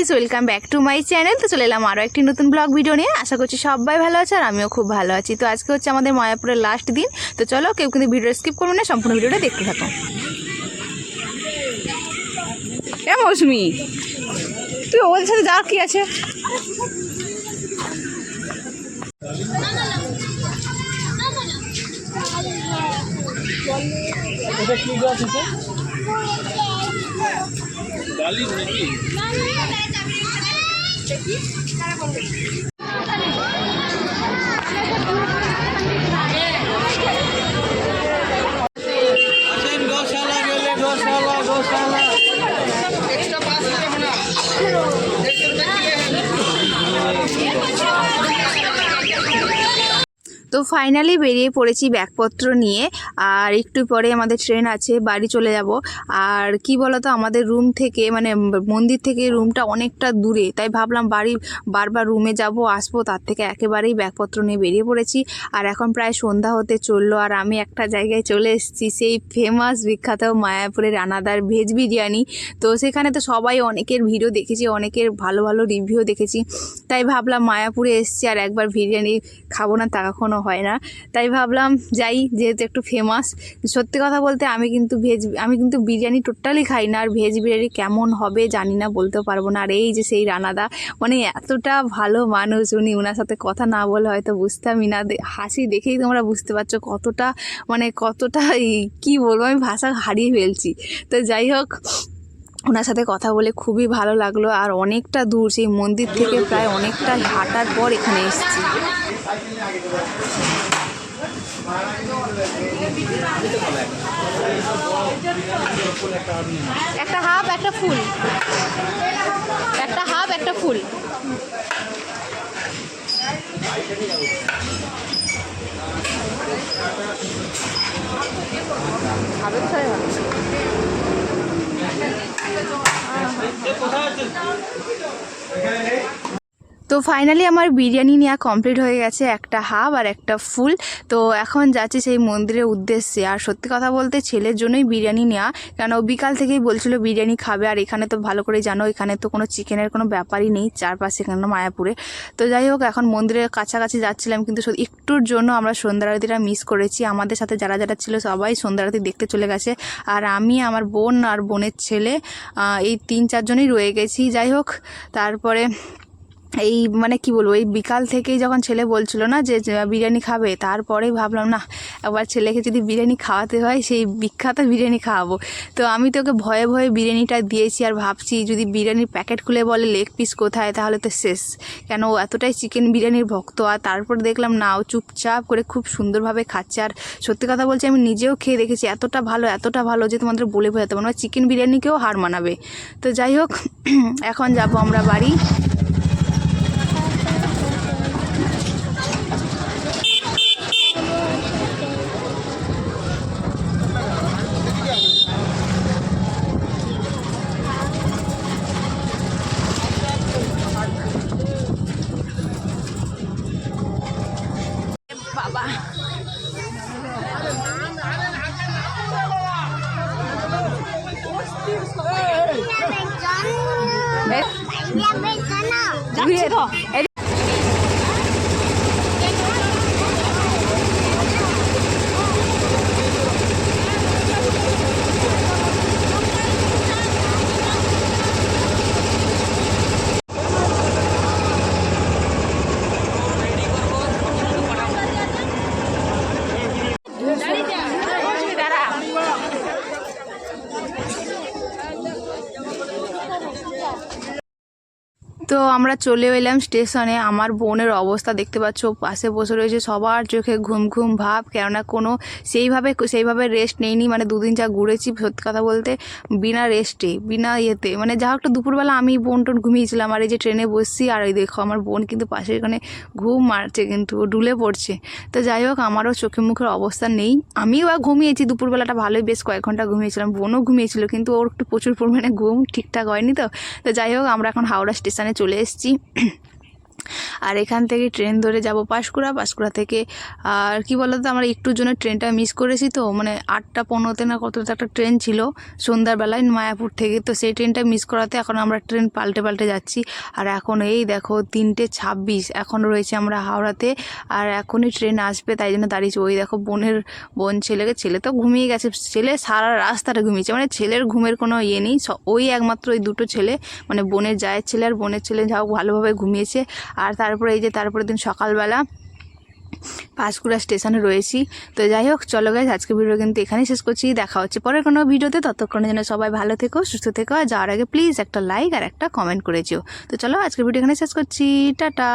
Guys, welcome back to my channel. তো চলে এলাম আরও একটি নতুন ব্লগ ভিডিও নিয়ে। আশা করছি সবাই ভালো আছে আর আমিও খুব ভালো আছি। তো আজকে হচ্ছে আমাদের মায়াপুরের লাস্ট দিন। তো চলো, কেউ কিন্তু ভিডিও স্কিপ করবো না, সম্পূর্ণ ভিডিওটা দেখতে থাকো। মৌসুমি, তুই ওদের সাথে যাওয়ার কি আছে? তো ফাইনালি বেরিয়ে পড়েছি ব্যাগপত্র নিয়ে। আর একটু পরে আমাদের ট্রেন আছে, বাড়ি চলে যাব। আর কি বলতো, আমাদের রুম থেকে মানে মন্দির থেকে রুমটা অনেকটা দূরে, তাই ভাবলাম বাড়ি বারবার রুমে যাব আসবো, তার থেকে একেবারেই ব্যাগপত্র নিয়ে বেরিয়ে পড়েছি। আর এখন প্রায় সন্ধ্যা হতে চললো, আর আমি একটা জায়গায় চলে এসেছি, সেই ফেমাস বিখ্যাত মায়াপুরের রানাদার ভেজ বিরিয়ানি। তো সেখানে তো সবাই অনেকের ভিডিও দেখেছি, অনেকের ভালো ভালো রিভিউ দেখেছি, তাই ভাবলাম মায়াপুরে এসেছি আর একবার বিরিয়ানি খাবো না তা কখনো হয় না। তাই ভাবলাম যাই, যেহেতু একটু ফেমাস। সত্যি কথা বলতে আমি কিন্তু বিরিয়ানি টোটালি খাই না, আর ভেজ বিরিয়ানি কেমন হবে জানি না, বলতেও পারবো না। আর এই যে সেই রানাদা, মানে এতটা ভালো মানুষ উনি, ওনার সাথে কথা না বলে হয়তো বুঝতামই না। হাসি দেখেই তোমরা বুঝতে পারছো কতটা কি বলবো, আমি ভাষা হারিয়ে ফেলছি। তো যাই হোক, ওনার সাথে কথা বলে খুবই ভালো লাগলো। আর অনেকটা দূর, সেই মন্দির থেকে প্রায় অনেকটা হাঁটার পর এখানে এসেছি। একটা হাফ একটা ফুল, একটা হাফ একটা ফুল। তো ফাইনালি আমার বিরিয়ানি নেওয়া কমপ্লিট হয়ে গেছে, একটা হাফ আর একটা ফুল। তো এখন যাচ্ছি সেই মন্দিরের উদ্দেশ্যে। আর সত্যি কথা বলতে ছেলের জন্যই বিরিয়ানি নেওয়া, কারণ ও বিকাল থেকেই বলছিল বিরিয়ানি খাবে। আর এখানে তো ভালো করে জানো, এখানে তো কোনো চিকেনের কোনো ব্যাপারই নেই চারপাশে এখানে মায়াপুরে। তো যাই হোক, এখন মন্দিরের কাছাকাছি যাচ্ছিলাম, কিন্তু একটুর জন্য আমরা সন্ধ্যা আরতিটা মিস করেছি। আমাদের সাথে যারা যারা ছিল সবাই সন্ধ্যা আরতি দেখতে চলে গেছে, আর আমি, আমার বোন আর বোনের ছেলে, এই 3-4 জনই রয়ে গেছি। যাই হোক, তারপরে এই কি বলবো, এই বিকাল থেকেই যখন ছেলে বলছিল না যে বিরিয়ানি খাবে, তারপরেই ভাবলাম না, একবার ছেলেকে যদি বিরিয়ানি খাওয়াতে হয়, সেই বিখ্যাত বিরিয়ানি খাওয়াবো। তো আমি তোকে ভয়ে ভয়ে বিরিয়ানিটা দিয়েছি, আর ভাবছি যদি বিরিয়ানির প্যাকেট খুলে বলে লেগ পিস কোথায়, তাহলে তো শেষ, কেন ও এতটাই চিকেন বিরিয়ানির ভক্ত। আর তারপর দেখলাম না, ও চুপচাপ করে খুব সুন্দরভাবে খাচ্ছে। আর সত্যি কথা বলছি, আমি নিজেও খেয়ে দেখেছি, এতটা ভালো যে তোমাদের বলে বোঝাতে পারবো না, চিকেন বিরিয়ানিকেও হার মানাবে। তো যাই হোক, এখন যাবো আমরা বাড়ি। বাবা, তো আমরা চলেও এলাম স্টেশনে। আমার বোনের অবস্থা দেখতে পাচ্ছ, পাশে বসে রয়েছে, সবার চোখে ঘুম ঘুম ভাব, কেননা কোনো সেইভাবে রেস্ট নেইনি। 2 দিন যা ঘুরেছি, সত্যি কথা বলতে বিনা রেস্টে, বিনা ইয়েতে, যা হোক, দুপুরবেলা আমি বোন টোন ঘুমিয়েছিলাম। আর এই যে ট্রেনে বসছি, আর এই দেখো আমার বোন কিন্তু পাশে এখানে ঘুম মারছে, কিন্তু ও ডুলে পড়ছে। তো যাই হোক, আমারও চোখে মুখের অবস্থা নেই, আমিও ঘুমিয়েছি দুপুরবেলাটা ভালোই, বেশ কয়েক ঘন্টা ঘুমিয়েছিলাম, বোনও ঘুমিয়েছিল, কিন্তু ওর একটু প্রচুর পরিমাণে ঘুম ঠিকঠাক হয়নি। তো যাই হোক, আমরা এখন হাওড়া স্টেশনে চলে এসেছি। আর এখান থেকে ট্রেন ধরে যাব পাঁশকুড়া থেকে। আর কি বলতো, আমরা একটুর জন্য ট্রেনটা মিস করেছি, তো মানে 8:15 না কতটা একটা ট্রেন ছিল সন্ধ্যাবেলায় মায়াপুর থেকে, তো সেই ট্রেনটা মিস করাতে এখন আমরা ট্রেন পাল্টে যাচ্ছি। আর এখন এই দেখো 3:26 এখন রয়েছে আমরা হাওড়াতে, আর এখনই ট্রেন আসবে তাই জন্য দাঁড়িয়েছি। ওই দেখো বোন ছেলে তো ঘুমিয়ে গেছে, ছেলে সারা রাস্তাটা ঘুমিয়েছে, মানে ছেলের ঘুমের কোনো ইয়ে নেই, ওই একমাত্র ওই দুটো ছেলে, মানে বোনের জায়ের ছেলে আর বোনের ছেলে যাও ভালোভাবে ঘুমিয়েছে। আর তারপরে এই যে তারপরের দিন সকালবেলা পাঁশকুড়া স্টেশনে রয়েছি। তো যাই হোক, চলো গাইজ, আজকে ভিডিও কিন্তু এখানেই শেষ করছি। দেখা হচ্ছে পরের কোনো ভিডিওতে, ততক্ষণের জন্য সবাই ভালো থেকো, সুস্থ থেকো, আর যাওয়ার আগে প্লিজ একটা লাইক আর একটা কমেন্ট করে যেও। তো চলো, আজকে ভিডিও এখানে শেষ করছি, টাটা।